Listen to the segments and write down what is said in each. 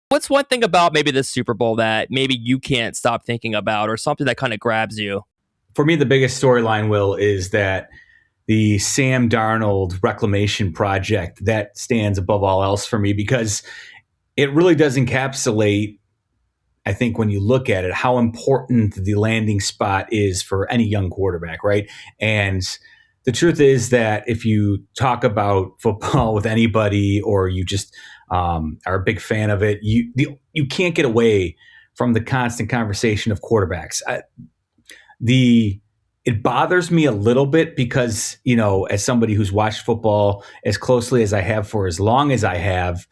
What's one thing about maybe this Super Bowl that maybe you can't stop thinking about, or something that kind of grabs you? For me, the biggest storyline, Will, is that the Sam Darnold reclamation project, that stands above all else for me, because it really does encapsulate, I think, when you look at it, how important the landing spot is for any young quarterback, right? And the truth is that if you talk about football with anybody, or you just are a big fan of it, you can't get away from the constant conversation of quarterbacks. It bothers me a little bit because, as somebody who's watched football as closely as I have for as long as I have,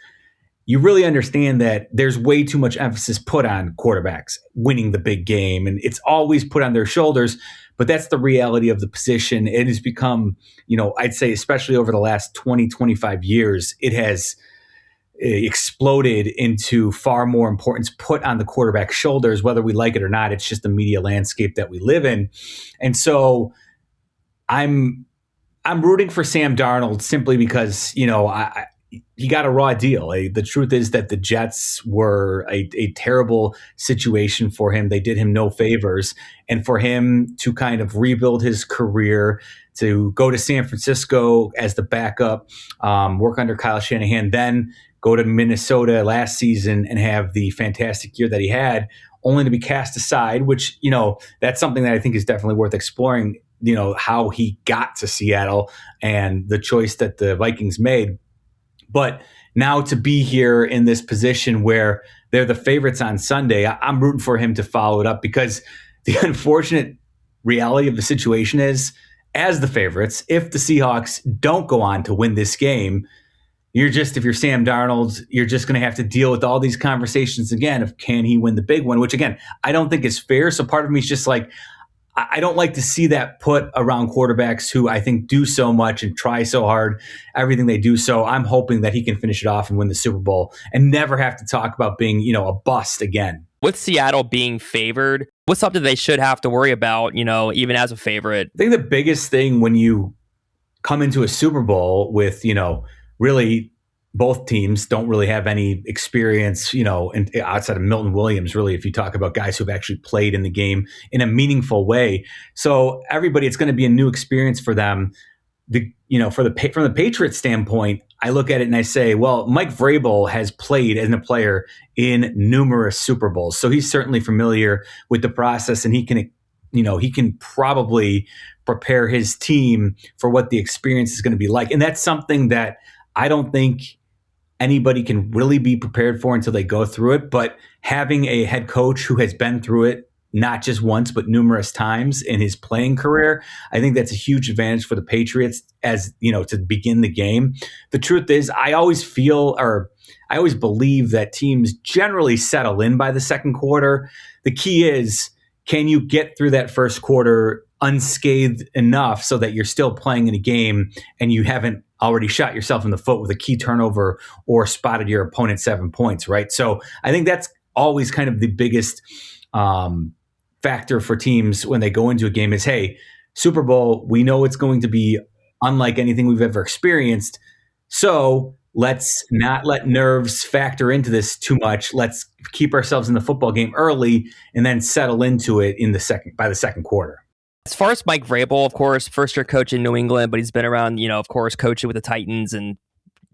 you really understand that there's way too much emphasis put on quarterbacks winning the big game, and it's always put on their shoulders. But that's the reality of the position. It has become, I'd say, especially over the last 20, 25 years, it has exploded into far more importance put on the quarterback's shoulders, whether we like it or not. It's just the media landscape that we live in. And so I'm rooting for Sam Darnold simply because, he got a raw deal. The truth is that the Jets were a terrible situation for him. They did him no favors. And for him to kind of rebuild his career, to go to San Francisco as the backup, work under Kyle Shanahan, then go to Minnesota last season and have the fantastic year that he had, only to be cast aside, which, that's something that I think is definitely worth exploring, how he got to Seattle and the choice that the Vikings made. But now to be here in this position where they're the favorites on Sunday, I'm rooting for him to follow it up, because the unfortunate reality of the situation is, as the favorites, if the Seahawks don't go on to win this game, if you're Sam Darnold, you're just going to have to deal with all these conversations again of, can he win the big one, which again, I don't think is fair. So part of me is just like, I don't like to see that put around quarterbacks who I think do so much and try so hard, everything they do. So I'm hoping that he can finish it off and win the Super Bowl and never have to talk about being, a bust again. With Seattle being favored, what's something they should have to worry about, even as a favorite? I think the biggest thing when you come into a Super Bowl with, really both teams don't really have any experience, outside of Milton Williams, really, if you talk about guys who've actually played in the game in a meaningful way. So everybody, it's going to be a new experience for them. From the Patriots standpoint, I look at it and I say, well, Mike Vrabel has played as a player in numerous Super Bowls. So he's certainly familiar with the process, and he can probably prepare his team for what the experience is going to be like. And that's something that I don't think anybody can really be prepared for until they go through it. But having a head coach who has been through it, not just once, but numerous times in his playing career, I think that's a huge advantage for the Patriots to begin the game. The truth is, I always believe that teams generally settle in by the second quarter. The key is, can you get through that first quarter unscathed enough so that you're still playing in a game and you haven't already shot yourself in the foot with a key turnover or spotted your opponent 7 points, right? So I think that's always kind of the biggest factor for teams when they go into a game is, hey, Super Bowl, we know it's going to be unlike anything we've ever experienced. So let's not let nerves factor into this too much. Let's keep ourselves in the football game early and then settle into it by the second quarter. As far as Mike Vrabel, of course, first-year coach in New England, but he's been around, of course, coaching with the Titans and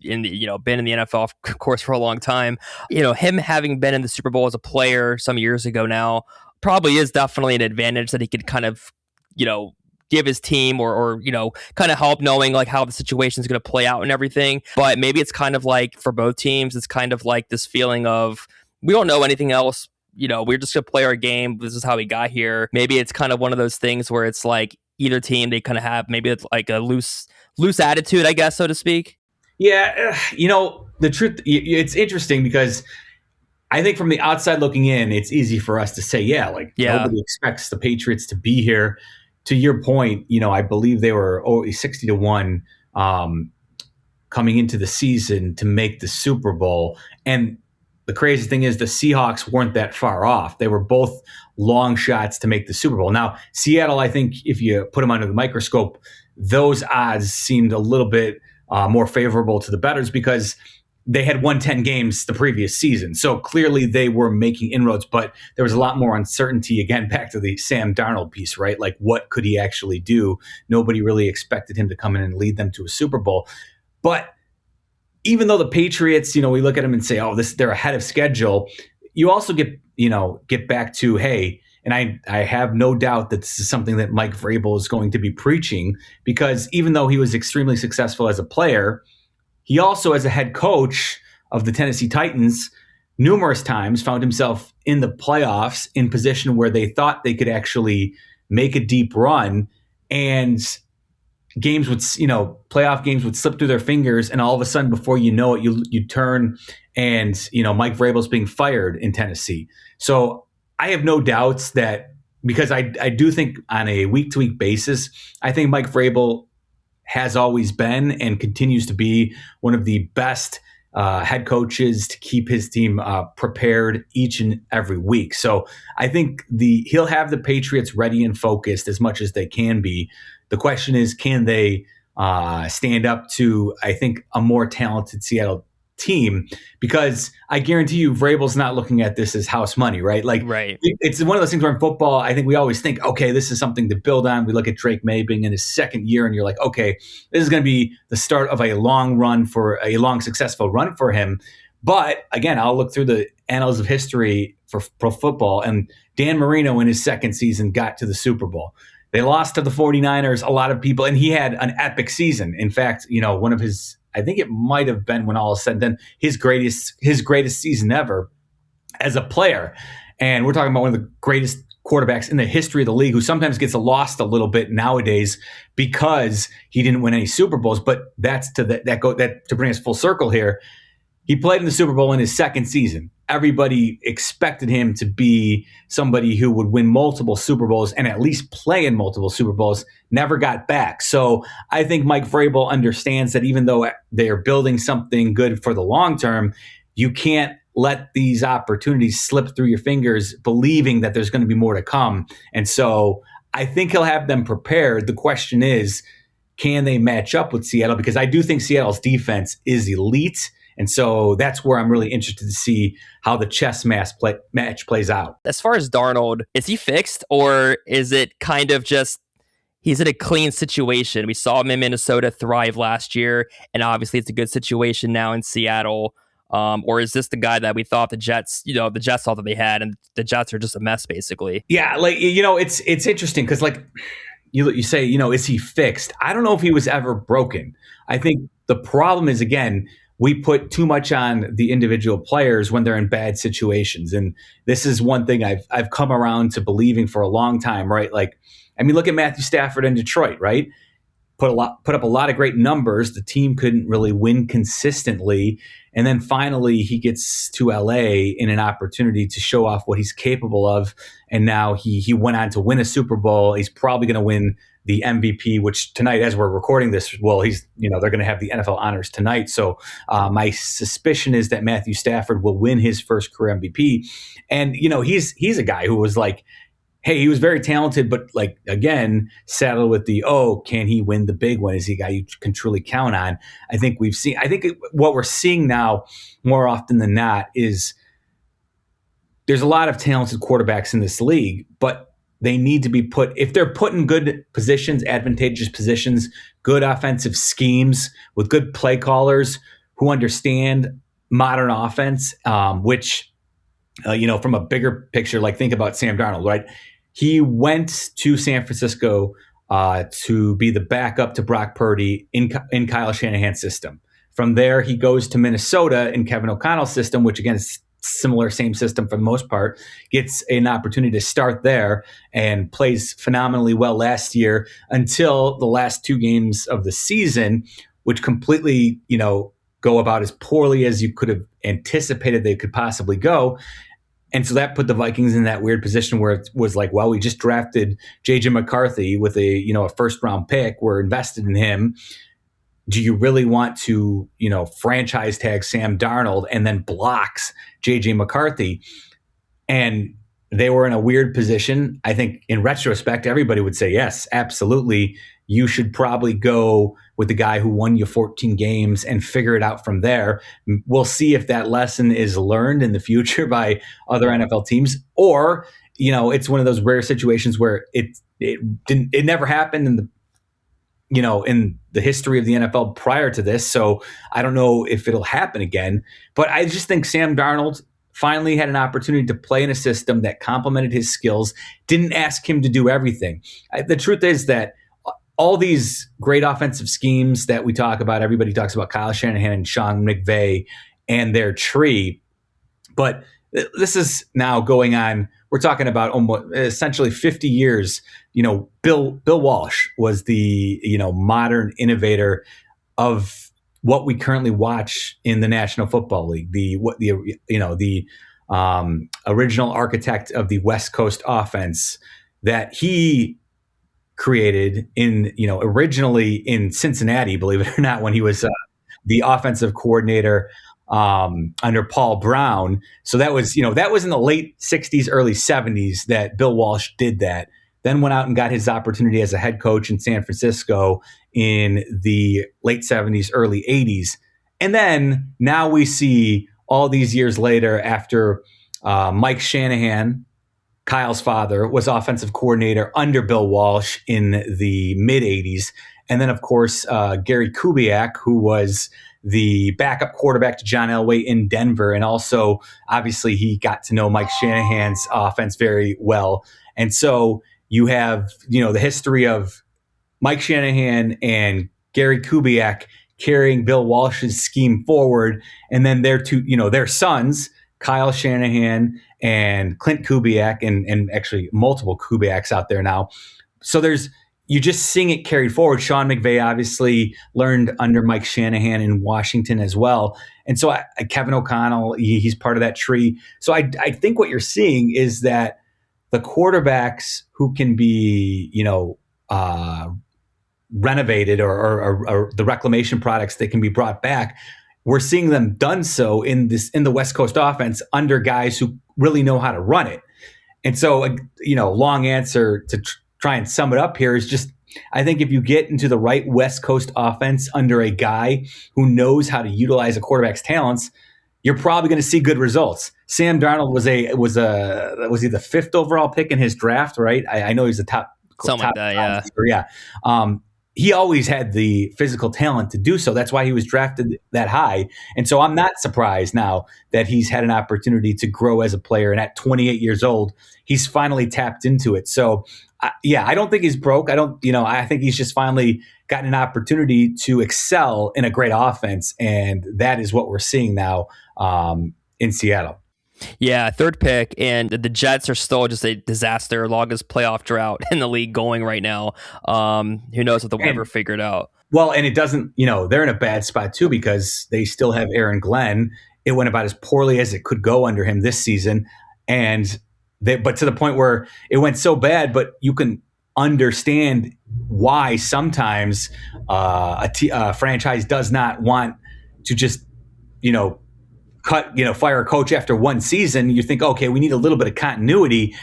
been in the NFL, of course, for a long time. Him having been in the Super Bowl as a player some years ago now probably is definitely an advantage that he could kind of, give his team or kind of help knowing like how the situation is going to play out and everything. But maybe it's kind of like for both teams, it's kind of like this feeling of we don't know anything else. We're just going to play our game. This is how we got here. Maybe it's kind of one of those things where it's like either team, they kind of have maybe it's like a loose attitude, I guess, so to speak. Yeah. The truth, it's interesting because I think from the outside looking in, it's easy for us to say, nobody expects the Patriots to be here. To your point, I believe they were 60-1 coming into the season to make the Super Bowl. And the crazy thing is the Seahawks weren't that far off. They were both long shots to make the Super Bowl. Now, Seattle, I think if you put them under the microscope, those odds seemed a little bit more favorable to the bettors because they had won 10 games the previous season. So clearly they were making inroads, but there was a lot more uncertainty. Again, back to the Sam Darnold piece, right? Like, what could he actually do? Nobody really expected him to come in and lead them to a Super Bowl. But even though the Patriots, we look at them and say, oh, they're ahead of schedule, you also get back to, hey, and I have no doubt that this is something that Mike Vrabel is going to be preaching, because even though he was extremely successful as a player, he also, as a head coach of the Tennessee Titans, numerous times found himself in the playoffs in position where they thought they could actually make a deep run, and games would, playoff games would slip through their fingers, and all of a sudden, before you know it, you turn and, Mike Vrabel's being fired in Tennessee. So I have no doubts that, because I do think on a week-to-week basis, I think Mike Vrabel has always been and continues to be one of the best head coaches to keep his team prepared each and every week. So I think he'll have the Patriots ready and focused as much as they can be. The question is, can they stand up to, I think, a more talented Seattle team? Because I guarantee you, Vrabel's not looking at this as house money, right? Like, right. It's one of those things where in football, I think we always think, okay, this is something to build on. We look at Drake Maye being in his second year, and you're like, okay, this is going to be the start of a long successful run for him. But again, I'll look through the annals of history for pro football, and Dan Marino in his second season got to the Super Bowl. They lost to the 49ers, a lot of people, and he had an epic season. In fact, one of his, I think it might have been, when all is said and done, his greatest season ever as a player. And we're talking about one of the greatest quarterbacks in the history of the league, who sometimes gets lost a little bit nowadays because he didn't win any Super Bowls. But that's to bring us full circle here. He played in the Super Bowl in his second season. Everybody expected him to be somebody who would win multiple Super Bowls and at least play in multiple Super Bowls. Never got back. So I think Mike Vrabel understands that even though they're building something good for the long term, you can't let these opportunities slip through your fingers believing that there's going to be more to come. And so I think he'll have them prepared. The question is, can they match up with Seattle? Because I do think Seattle's defense is elite. And so that's where I'm really interested to see how the chess match plays out. As far as Darnold, is he fixed, or is it kind of just he's in a clean situation? We saw him in Minnesota thrive last year, and obviously it's a good situation now in Seattle. Or is this the guy that we thought the Jets thought that they had, and the Jets are just a mess, basically? Yeah, it's interesting because, you say, is he fixed? I don't know if he was ever broken. I think the problem is, again, we put too much on the individual players when they're in bad situations. And this is one thing I've come around to believing for a long time, right? Look at Matthew Stafford in Detroit, right? Put up a lot of great numbers. The team couldn't really win consistently. And then finally he gets to LA in an opportunity to show off what he's capable of. And now he went on to win a Super Bowl. He's probably going to win the MVP, which tonight, as we're recording this, they're going to have the NFL honors tonight. So my suspicion is that Matthew Stafford will win his first career MVP. And, he's a guy who was like, hey, he was very talented, but again, saddled with can he win the big one? Is he a guy you can truly count on? I think what we're seeing now more often than not is there's a lot of talented quarterbacks in this league, but they need to be if they're put in good positions, advantageous positions, good offensive schemes with good play callers who understand modern offense, which, from a bigger picture, think about Sam Darnold, right? He went to San Francisco to be the backup to Brock Purdy in Kyle Shanahan's system. From there, he goes to Minnesota in Kevin O'Connell's system, which again is similar, same system for the most part, gets an opportunity to start there and plays phenomenally well last year until the last two games of the season, which completely, go about as poorly as you could have anticipated they could possibly go. And so that put the Vikings in that weird position where it was like, well, we just drafted J.J. McCarthy with a first round pick. We're invested in him. Do you really want to, franchise tag Sam Darnold and then blocks J.J. McCarthy? And they were in a weird position. I think in retrospect, everybody would say, yes, absolutely. you should probably go with the guy who won you 14 games and figure it out from there. We'll see if that lesson is learned in the future by other NFL teams, or, it's one of those rare situations where it never happened in the history of the NFL prior to this. So I don't know if it'll happen again, but I just think Sam Darnold finally had an opportunity to play in a system that complemented his skills, didn't ask him to do everything. The truth is that all these great offensive schemes that we talk about, everybody talks about Kyle Shanahan and Sean McVay and their tree, but this is now going on. We're talking about almost essentially 50 years. Bill Walsh was the modern innovator of what we currently watch in the National Football League. The original architect of the West Coast offense that he created originally in Cincinnati, believe it or not, when he was the offensive coordinator under Paul Brown. So that was in the late 60s, early 70s that Bill Walsh did that. Then went out and got his opportunity as a head coach in San Francisco in the late 70s, early 80s. And then now we see all these years later, after Mike Shanahan, Kyle's father, was offensive coordinator under Bill Walsh in the mid 80s. And then, of course, Gary Kubiak, who was the backup quarterback to John Elway in Denver. And also, obviously, he got to know Mike Shanahan's offense very well. And so you have, the history of Mike Shanahan and Gary Kubiak carrying Bill Walsh's scheme forward. And then their sons, Kyle Shanahan and Clint Kubiak, and actually multiple Kubiaks out there now. So you just seeing it carried forward. Sean McVay obviously learned under Mike Shanahan in Washington as well. And so Kevin O'Connell, he's part of that tree. So I think what you're seeing is that the quarterbacks who can be, renovated or the reclamation products that can be brought back, we're seeing them done so in the West Coast offense under guys who really know how to run it. And so, long answer to try and sum it up here is just, I think if you get into the right West Coast offense under a guy who knows how to utilize a quarterback's talents, you're probably going to see good results. Sam Darnold was he the 5th overall pick in his draft, right? I know he's the top. Something like that, yeah. He always had the physical talent to do so. That's why he was drafted that high. And so I'm not surprised now that he's had an opportunity to grow as a player. And at 28 years old, he's finally tapped into it. So, I don't think he's broke. I think he's just finally gotten an opportunity to excel in a great offense. And that is what we're seeing now in Seattle. Yeah, 3rd pick, and the Jets are still just a disaster, longest playoff drought in the league going right now. Who knows if they'll ever figure it out. Well, and it doesn't, they're in a bad spot too because they still have Aaron Glenn. It went about as poorly as it could go under him this season. But to the point where it went so bad, but you can understand why sometimes a franchise does not want to just, fire a coach after one season. You think, okay, we need a little bit of continuity,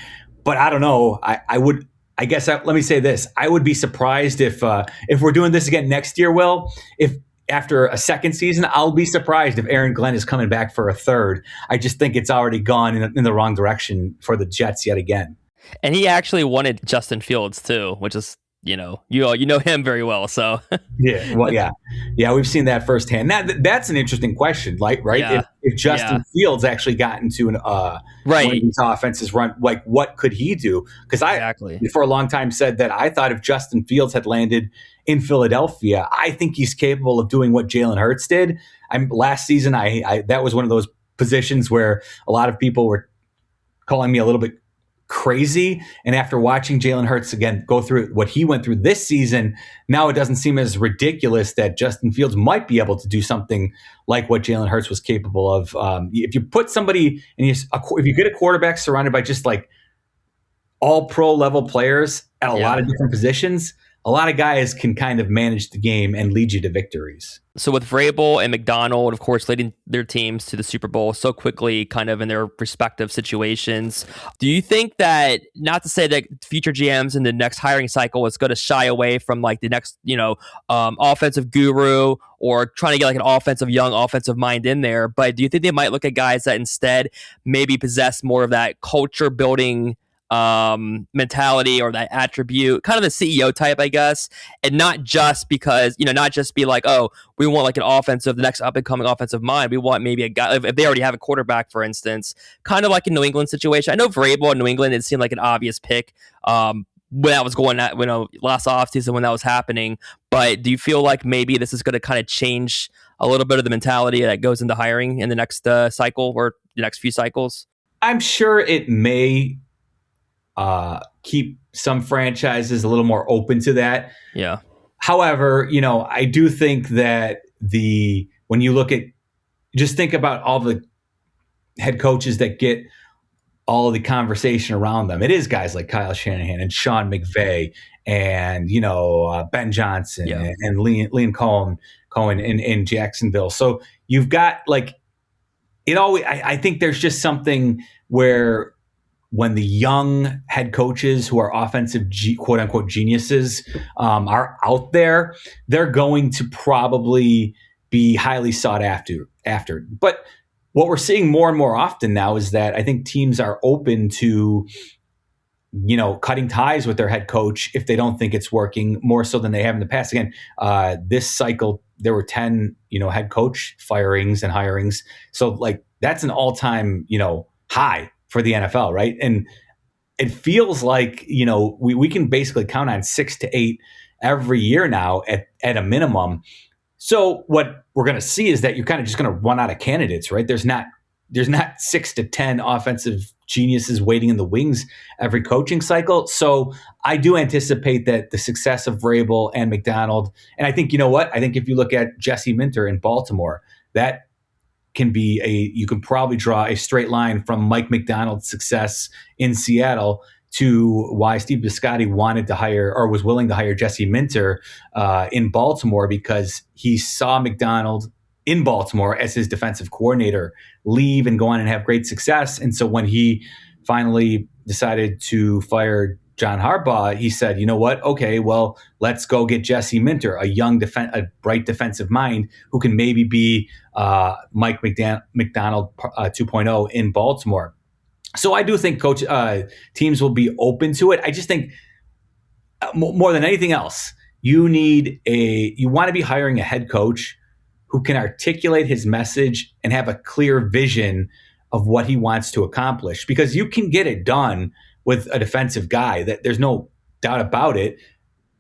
but I don't know. Let me say this. I would be surprised if we're doing this again next year, Will, if after a second season, I'll be surprised if Aaron Glenn is coming back for a 3rd. I just think it's already gone in the wrong direction for the Jets yet again. And he actually wanted Justin Fields too, which is, you know him very well. So yeah, we've seen that firsthand. That's an interesting question, right? Yeah. If Justin Fields actually got into one of these offenses run, like what could he do? Because I for a long time said that I thought if Justin Fields had landed in Philadelphia, I think he's capable of doing what Jalen Hurts did. Last season, I that was one of those positions where a lot of people were calling me a little bit crazy. And after watching Jalen Hurts again go through what he went through this season, now it doesn't seem as ridiculous that Justin Fields might be able to do something like what Jalen Hurts was capable of. If you put somebody and if you get a quarterback surrounded by just like all pro level players at a lot of different positions, a lot of guys can kind of manage the game and lead you to victories. So with Vrabel and McDonald, of course, leading their teams to the Super Bowl so quickly, kind of in their respective situations, do you think that, not to say that future GMs in the next hiring cycle is going to shy away from like the next, offensive guru or trying to get like an young offensive mind in there, but do you think they might look at guys that instead maybe possess more of that culture building mentality or that attribute, kind of the CEO type, I guess, and not just because, not just be like, oh, we want like the next up and coming offensive mind. We want maybe a guy, if they already have a quarterback, for instance, kind of like a New England situation. I know Vrabel in New England, it seemed like an obvious pick when that was going at, last offseason when that was happening. But do you feel like maybe this is going to kind of change a little bit of the mentality that goes into hiring in the next cycle or the next few cycles? I'm sure it may keep some franchises a little more open to that. Yeah. However, I do think that when you look at, just think about all the head coaches that get all of the conversation around them. It is guys like Kyle Shanahan and Sean McVay and, Ben Johnson and Liam Cohen in Jacksonville. So you've got like, I think there's just something where when the young head coaches who are offensive, quote unquote, geniuses are out there, they're going to probably be highly sought after. But what we're seeing more and more often now is that I think teams are open to, cutting ties with their head coach if they don't think it's working, more so than they have in the past. Again, this cycle, there were 10, head coach firings and hirings. So like that's an all-time, high for the NFL, right? And it feels like, we can basically count on 6 to 8 every year now at a minimum. So what we're going to see is that you're kind of just going to run out of candidates, right? There's not 6 to 10 offensive geniuses waiting in the wings every coaching cycle. So I do anticipate that the success of Vrabel and McDonald, and I think, I think if you look at Jesse Minter in Baltimore, that you can probably draw a straight line from Mike McDonald's success in Seattle to why Steve Bisciotti wanted to hire or was willing to hire Jesse Minter in Baltimore, because he saw McDonald in Baltimore as his defensive coordinator leave and go on and have great success. And so when he finally decided to fire John Harbaugh, he said, you know what? Okay, well, let's go get Jesse Minter, a bright defensive mind who can maybe be Mike McDonald 2.0 in Baltimore. So I do think teams will be open to it. I just think more than anything else, you want to be hiring a head coach who can articulate his message and have a clear vision of what he wants to accomplish, because you can get it done with a defensive guy. That there's no doubt about it.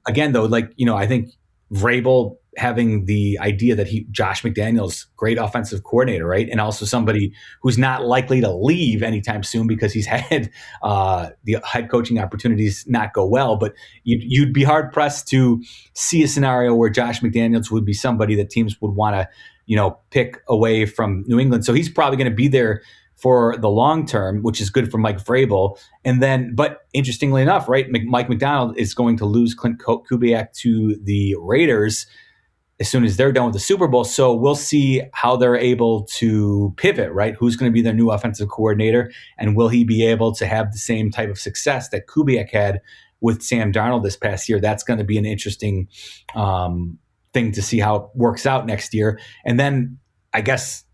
Again, though, I think Vrabel having the idea that Josh McDaniels, great offensive coordinator, right? And also somebody who's not likely to leave anytime soon because he's had the head coaching opportunities not go well. But you'd be hard pressed to see a scenario where Josh McDaniels would be somebody that teams would want to, pick away from New England. So he's probably going to be there for the long term, which is good for Mike Vrabel. But interestingly enough, right, Mike McDonald is going to lose Clint Kubiak to the Raiders as soon as they're done with the Super Bowl. So we'll see how they're able to pivot, right? Who's going to be their new offensive coordinator, and will he be able to have the same type of success that Kubiak had with Sam Darnold this past year? That's going to be an interesting thing to see how it works out next year. And then I guess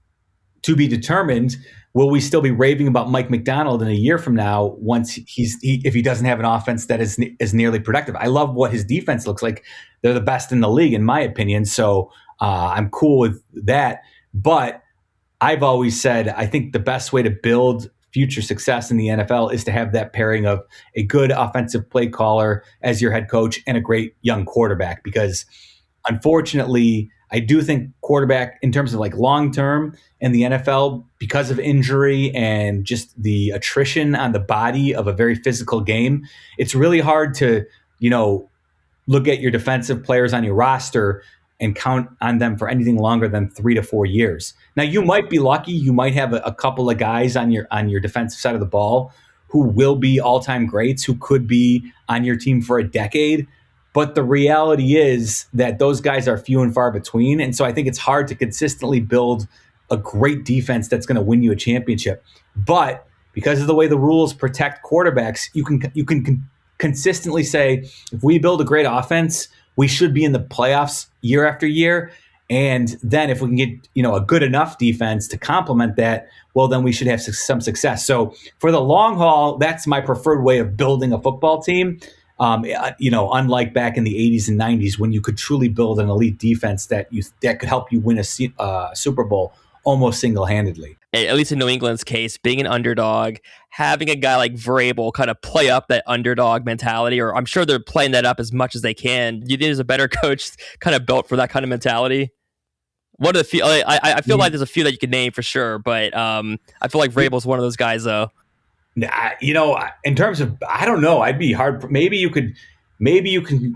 to be determined, will we still be raving about Mike McDonald in a year from now once if he doesn't have an offense that is nearly productive? I love what his defense looks like. They're the best in the league, in my opinion. So I'm cool with that. But I've always said, I think the best way to build future success in the NFL is to have that pairing of a good offensive play caller as your head coach and a great young quarterback. Because unfortunately, I do think quarterback, in terms of like long term in the NFL, because of injury and just the attrition on the body of a very physical game, it's really hard to, look at your defensive players on your roster and count on them for anything longer than 3 to 4 years. Now, you might be lucky. You might have a couple of guys on your defensive side of the ball who will be all-time greats, who could be on your team for a decade. But the reality is that those guys are few and far between. And so I think it's hard to consistently build a great defense that's going to win you a championship. But because of the way the rules protect quarterbacks, you can consistently say, if we build a great offense, we should be in the playoffs year after year. And then if we can get, a good enough defense to complement that, well, then we should have some success. So for the long haul, that's my preferred way of building a football team. Unlike back in the 80s and 90s when you could truly build an elite defense that could help you win a Super Bowl almost single-handedly. At least in New England's case, being an underdog, having a guy like Vrabel kind of play up that underdog mentality, or I'm sure they're playing that up as much as they can. You think there's a better coach kind of built for that kind of mentality? What are the few? I feel like there's a few that you could name for sure, but I feel like Vrabel's one of those guys, though. In terms of, I don't know, I'd be hard. Maybe you can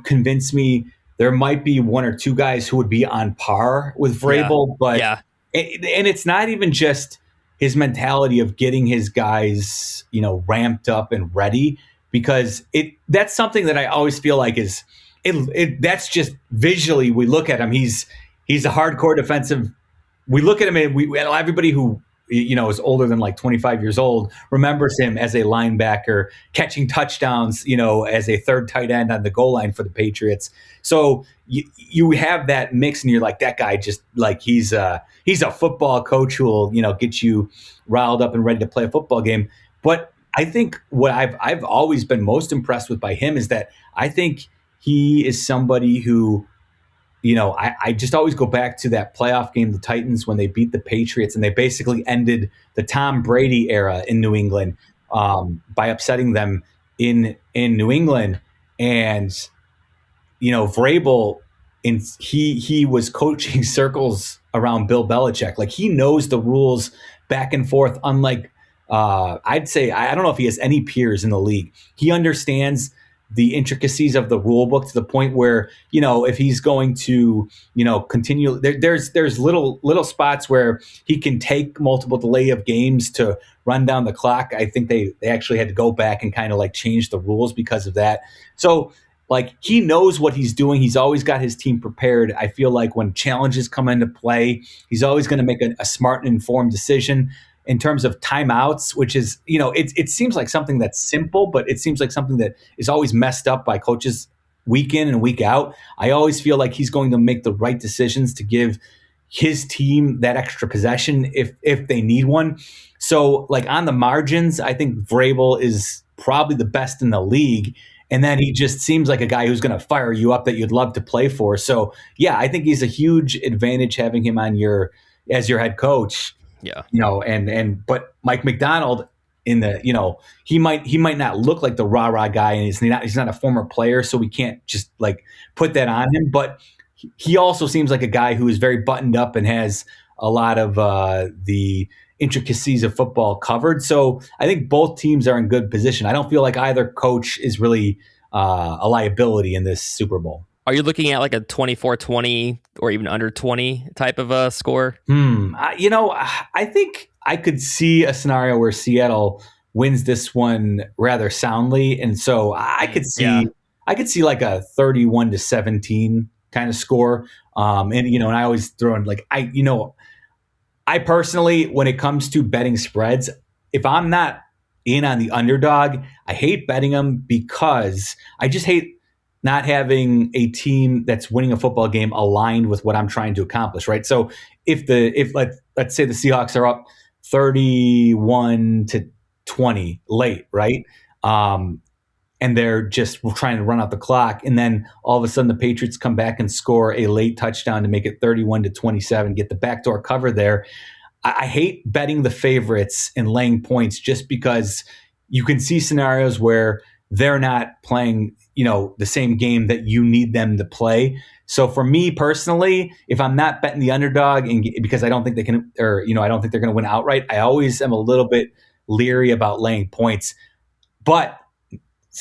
convince me there might be one or two guys who would be on par with Vrabel, but and it's not even just his mentality of getting his guys, ramped up and ready, because that's something that I always feel like that's just visually, we look at him. He's a hardcore defensive. We look at him and everybody who, is older than like 25 years old remembers him as a linebacker catching touchdowns, as a third tight end on the goal line for the Patriots. So you have that mix and you're like, that guy just like, he's a football coach who will, get you riled up and ready to play a football game. But I think what I've always been most impressed with by him is that I think he is somebody who, I just always go back to that playoff game, the Titans, when they beat the Patriots, and they basically ended the Tom Brady era in New England by upsetting them in New England. And, Vrabel, he was coaching circles around Bill Belichick. Like, he knows the rules back and forth, unlike, I'd say, I don't know if he has any peers in the league. He understands the intricacies of the rule book to the point where, if he's going to, continue, there's little spots where he can take multiple delay of games to run down the clock. I think they actually had to go back and kind of like change the rules because of that. So like, he knows what he's doing. He's always got his team prepared. I feel like when challenges come into play, he's always going to make a smart and informed decision. In terms of timeouts, which is, it seems like something that's simple, but it seems like something that is always messed up by coaches week in and week out. I always feel like he's going to make the right decisions to give his team that extra possession if they need one. So like on the margins, I think Vrabel is probably the best in the league. And then he just seems like a guy who's going to fire you up that you'd love to play for. So yeah, I think he's a huge advantage having him on as your head coach. Yeah. But Mike Macdonald he might not look like the rah-rah guy, and he's not a former player, so we can't just like put that on him. But he also seems like a guy who is very buttoned up and has a lot of the intricacies of football covered. So I think both teams are in good position. I don't feel like either coach is really a liability in this Super Bowl. Are you looking at like a 24-20 or even under 20 type of a score? I think I could see a scenario where Seattle wins this one rather soundly, and so I could see like a 31-17 kind of score. And I always throw in like I personally, when it comes to betting spreads, if I'm not in on the underdog, I hate betting them because I just hate not having a team that's winning a football game aligned with what I'm trying to accomplish, right? So if let's say the Seahawks are up 31-20 late, right? And they're just trying to run out the clock, and then all of a sudden the Patriots come back and score a late touchdown to make it 31-27, get the backdoor cover there. I hate betting the favorites and laying points just because you can see scenarios where they're not playing the same game that you need them to play. So for me personally, if I'm not betting the underdog because I don't think they can, or I don't think they're going to win outright, I always am a little bit leery about laying points. But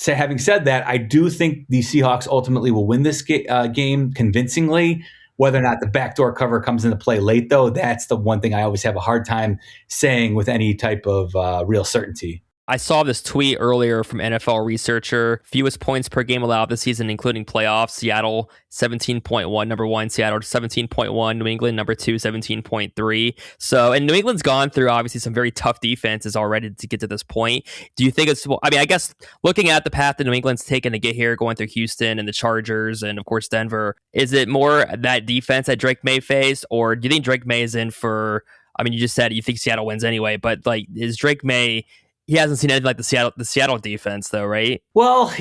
having said that, I do think the Seahawks ultimately will win this game convincingly. Whether or not the backdoor cover comes into play late, though, that's the one thing I always have a hard time saying with any type of real certainty. I saw this tweet earlier from NFL researcher. Fewest points per game allowed this season, including playoffs. Seattle 17.1, number one. Seattle 17.1. New England number two, 17.3. So, and New England's gone through obviously some very tough defenses already to get to this point. Do you think it's? I mean, I guess looking at the path that New England's taken to get here, going through Houston and the Chargers and of course Denver, is it more that defense that Drake Maye faced, or do you think Drake Maye is in for? I mean, you just said you think Seattle wins anyway, but like, is Drake Maye? He hasn't seen anything like the Seattle defense, though, right? Well,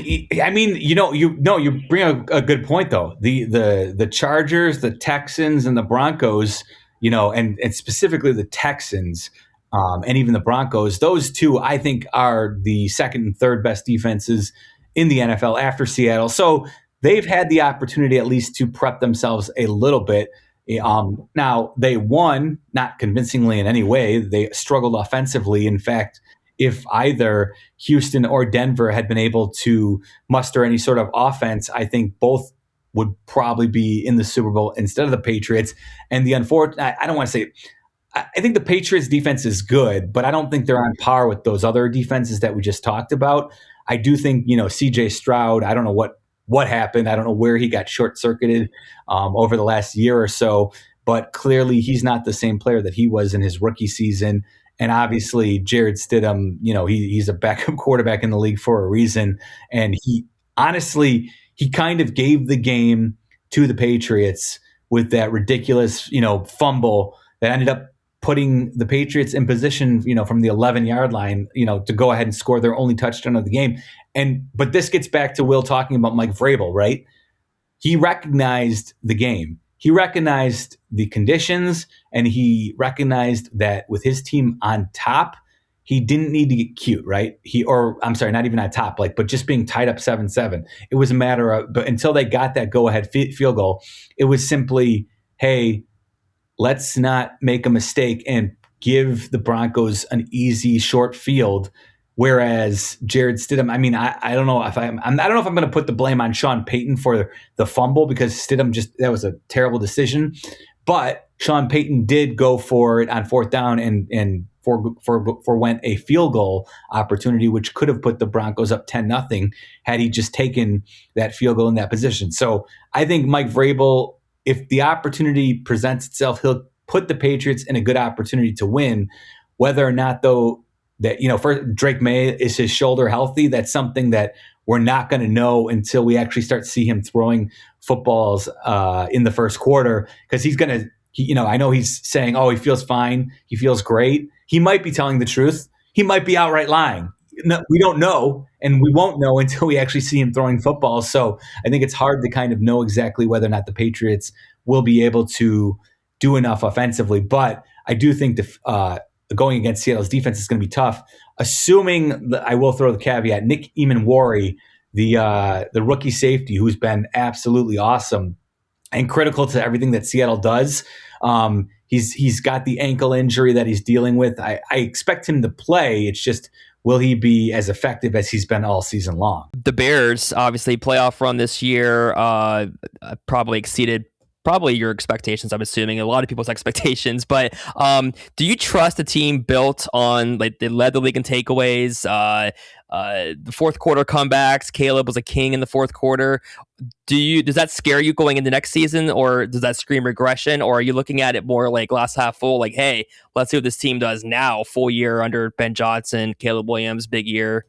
I mean, you bring a good point though. The Chargers, the Texans, and the Broncos, and specifically the Texans, and even the Broncos. Those two, I think, are the second and third best defenses in the NFL after Seattle. So they've had the opportunity at least to prep themselves a little bit. Now they won, not convincingly in any way. They struggled offensively. In fact, if either Houston or Denver had been able to muster any sort of offense, I think both would probably be in the Super Bowl instead of the Patriots. And the unfortunate, I don't want to say, I think the Patriots defense is good, but I don't think they're on par with those other defenses that we just talked about. I do think, CJ Stroud, I don't know what happened. I don't know where he got short-circuited over the last year or so, but clearly he's not the same player that he was in his rookie season. And obviously, Jarrett Stidham, he's a backup quarterback in the league for a reason. And he kind of gave the game to the Patriots with that ridiculous, fumble that ended up putting the Patriots in position, from the 11-yard line, to go ahead and score their only touchdown of the game. But this gets back to Will talking about Mike Vrabel, right? He recognized the game. He recognized the conditions, and he recognized that with his team on top, he didn't need to get cute, right? Not even on top, but just being tied up 7-7. It was a matter of, but until they got that go-ahead field goal, it was simply, hey, let's not make a mistake and give the Broncos an easy short field. Whereas Jarrett Stidham, I mean, I don't know if I don't know if I'm going to put the blame on Sean Payton for the fumble, because Stidham that was a terrible decision. But Sean Payton did go for it on fourth down and forwent a field goal opportunity, which could have put the Broncos up 10-0 had he just taken that field goal in that position. So I think Mike Vrabel, if the opportunity presents itself, he'll put the Patriots in a good opportunity to win. Whether or not, though, that, first, Drake Maye, is his shoulder healthy? That's something that we're not going to know until we actually start to see him throwing footballs in the first quarter, because he's going to, I know he's saying, oh, he feels fine, he feels great. He might be telling the truth. He might be outright lying. No, we don't know, and we won't know until we actually see him throwing footballs. So I think it's hard to kind of know exactly whether or not the Patriots will be able to do enough offensively. But I do think going against Seattle's defense is going to be tough. Assuming that, I will throw the caveat, Nick Eamon-Warry, the rookie safety, who's been absolutely awesome and critical to everything that Seattle does. He's got the ankle injury that he's dealing with. I expect him to play. It's just, will he be as effective as he's been all season long? The Bears, obviously, playoff run this year, probably exceeded your expectations, I'm assuming, a lot of people's expectations. But do you trust a team built on, they led the league in takeaways, the fourth quarter comebacks? Caleb was a king in the fourth quarter. Does that scare you going into next season, or does that scream regression? Or are you looking at it more like glass half full, like, hey, let's see what this team does now, full year under Ben Johnson, Caleb Williams, big year?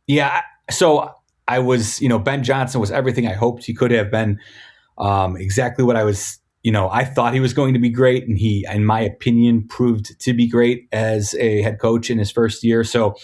Yeah. So I was, Ben Johnson was everything I hoped he could have been. Exactly what I was, I thought he was going to be great, and he, in my opinion, proved to be great as a head coach in his first year. So,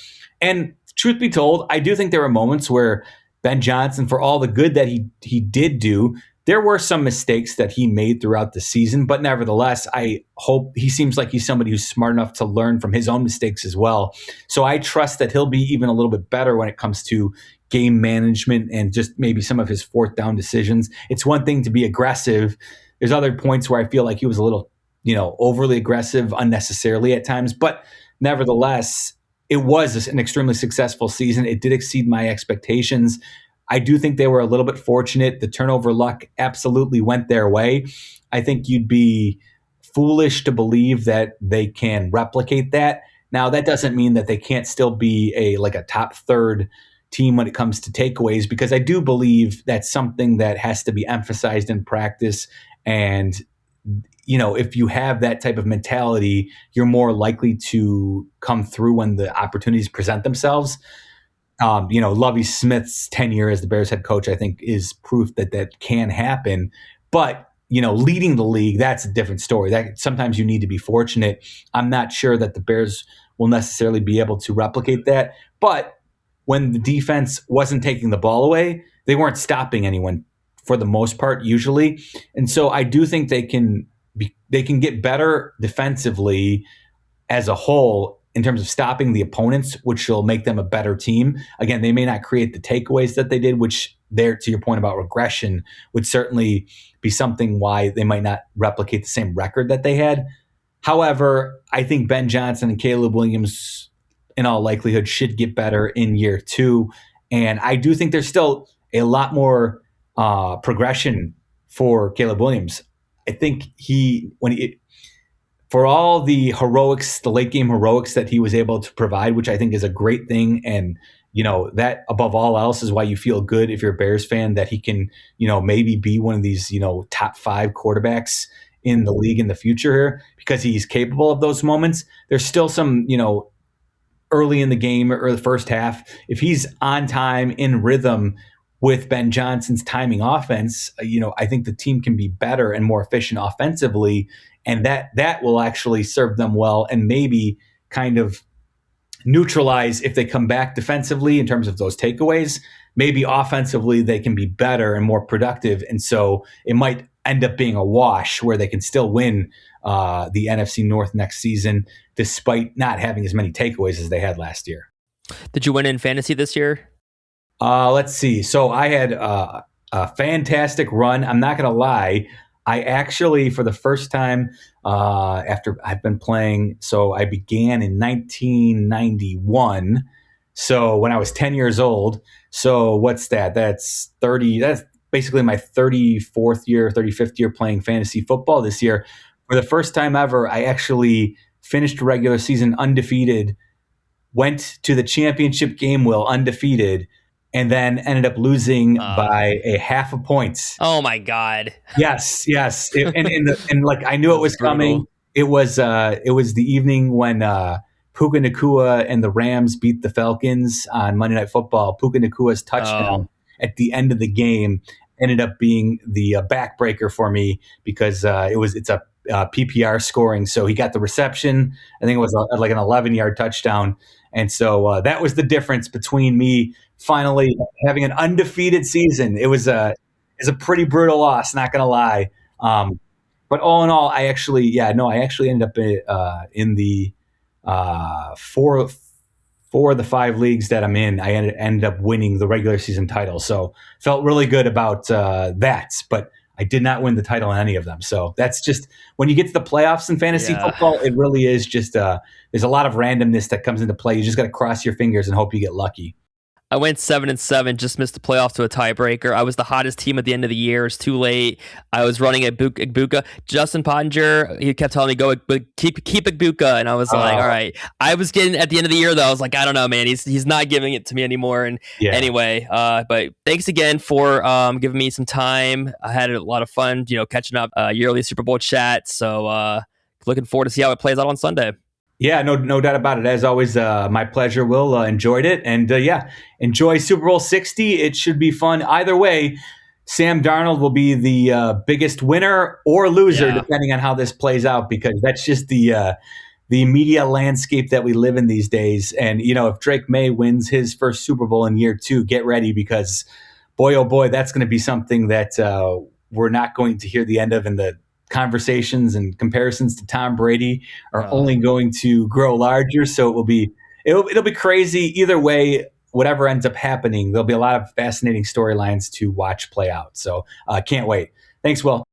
and truth be told, I do think there were moments where Ben Johnson, for all the good that he did do, there were some mistakes that he made throughout the season. But nevertheless, I hope he seems like he's somebody who's smart enough to learn from his own mistakes as well. So I trust that he'll be even a little bit better when it comes to game management and just maybe some of his fourth down decisions. It's one thing to be aggressive. There's other points where I feel like he was a little, overly aggressive unnecessarily at times. But nevertheless, it was an extremely successful season. It did exceed my expectations. I do think they were a little bit fortunate. The turnover luck absolutely went their way. I think you'd be foolish to believe that they can replicate that. Now, that doesn't mean that they can't still be a top third team when it comes to takeaways, because I do believe that's something that has to be emphasized in practice. And, if you have that type of mentality, you're more likely to come through when the opportunities present themselves. Lovie Smith's tenure as the Bears head coach, I think, is proof that that can happen. But, leading the league, that's a different story. That sometimes you need to be fortunate. I'm not sure that the Bears will necessarily be able to replicate that. But when the defense wasn't taking the ball away, they weren't stopping anyone for the most part, usually. And so I do think they can get better defensively as a whole in terms of stopping the opponents, which will make them a better team. Again, they may not create the takeaways that they did, which there, to your point about regression, would certainly be something why they might not replicate the same record that they had. However, I think Ben Johnson and Caleb Williams, in all likelihood, should get better in year 2. And I do think there's still a lot more progression for Caleb Williams. I think for all the heroics, the late game heroics that he was able to provide, which I think is a great thing. And, that above all else is why you feel good if you're a Bears fan that he can, maybe be one of these, top 5 quarterbacks in the league in the future here, because he's capable of those moments. There's still some, early in the game or the first half, if he's on time, in rhythm with Ben Johnson's timing offense, I think the team can be better and more efficient offensively. And that will actually serve them well and maybe kind of neutralize if they come back defensively in terms of those takeaways. Maybe offensively they can be better and more productive. And so it might end up being a wash where they can still win the NFC North next season, despite not having as many takeaways as they had last year. Did you win in fantasy this year? Let's see. So I had a fantastic run. I'm not going to lie. I actually, for the first time after I've been playing, so I began in 1991. So when I was 10 years old. So what's that? That's 30. That's basically my 34th year, 35th year playing fantasy football this year. For the first time ever, I actually finished the regular season undefeated, went to the championship game undefeated, and then ended up losing by a half a point. Oh my God! Yes. And like I knew it was coming. It was the evening when Puka Nacua and the Rams beat the Falcons on Monday Night Football. Puka Nacua's touchdown at the end of the game ended up being the backbreaker for me, because it's a PPR scoring. So he got the reception. I think it was like an 11-yard touchdown. And so that was the difference between me finally having an undefeated season. It was a pretty brutal loss, not going to lie. But all in all, I actually ended up in the 4 of the 5 leagues that I'm in. I ended up winning the regular season title. So felt really good about that. But I did not win the title in any of them. So that's just, when you get to the playoffs in fantasy football, it really is just there's a lot of randomness that comes into play. You just got to cross your fingers and hope you get lucky. I went 7-7, just missed the playoffs to a tiebreaker. I was the hottest team at the end of the year. It's too late. I was running at Igbuka. Justin Pottinger, he kept telling me, "Go, keep Igbuka," and I was like, "All right." I was getting at the end of the year though. I was like, "I don't know, man. He's not giving it to me anymore." And anyway, but thanks again for giving me some time. I had a lot of fun, catching up yearly Super Bowl chat. So looking forward to see how it plays out on Sunday. Yeah, no doubt about it. As always, my pleasure. Will enjoyed it, and enjoy Super Bowl 60. It should be fun either way. Sam Darnold will be the biggest winner or loser, depending on how this plays out, because that's just the media landscape that we live in these days. And if Drake Maye wins his first Super Bowl in year 2, get ready, because boy, oh boy, that's going to be something that we're not going to hear the end of, in the conversations and comparisons to Tom Brady are only going to grow larger. So it'll be crazy either way. Whatever ends up happening, there'll be a lot of fascinating storylines to watch play out. So can't wait. Thanks, Will.